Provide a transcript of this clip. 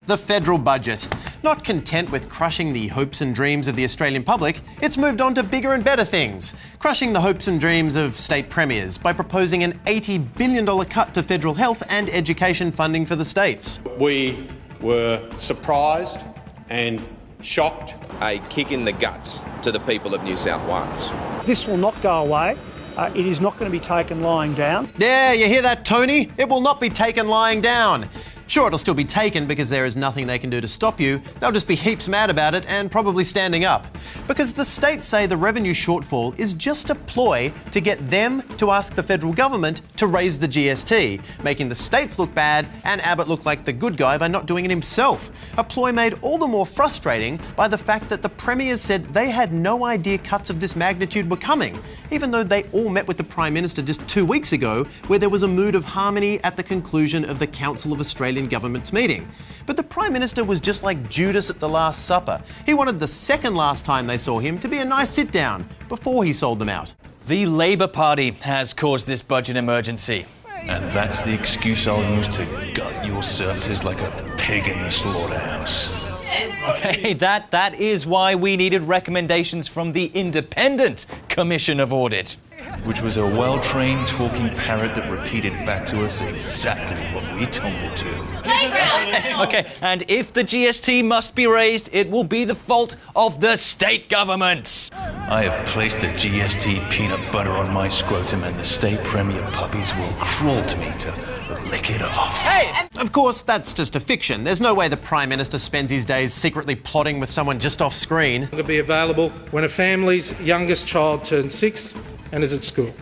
The federal budget. Not content with crushing the hopes and dreams of the Australian public, it's moved on to bigger and better things, crushing the hopes and dreams of state premiers by proposing an $80 billion cut to federal health and education funding for the states. We were surprised and shocked. A kick in the guts to the people of New South Wales. This will not go away. It is not going to be taken lying down. Yeah, you hear that, Tony? It will not be taken lying down. Sure, it'll still be taken because there is nothing they can do to stop you. They'll just be heaps mad about it and probably standing up. Because the states say the revenue shortfall is just a ploy to get them to ask the federal government to raise the GST, making the states look bad and Abbott look like the good guy by not doing it himself. A ploy made all the more frustrating by the fact that the premiers said they had no idea cuts of this magnitude were coming, even though they all met with the Prime Minister just 2 weeks ago, where there was a mood of harmony at the conclusion of the Council of Australian Government's meeting. But the Prime Minister was just like Judas at the Last Supper. He wanted the second last time they saw him to be a nice sit down before he sold them out. The Labor Party has caused this budget emergency. And that's the excuse I'll use to gut your services like a pig in the slaughterhouse. Okay, that is why we needed recommendations from the Independent Commission of Audit. Which was a well-trained talking parrot that repeated back to us exactly what we told it to. Okay, and if the GST must be raised, it will be the fault of the state governments. I have placed the GST peanut butter on my scrotum and the state premier puppies will crawl to me to lick it off. Hey! Of course, that's just a fiction. There's no way the Prime Minister spends his days secretly plotting with someone just off screen. It'll be available when a family's youngest child turns 6 and is at school.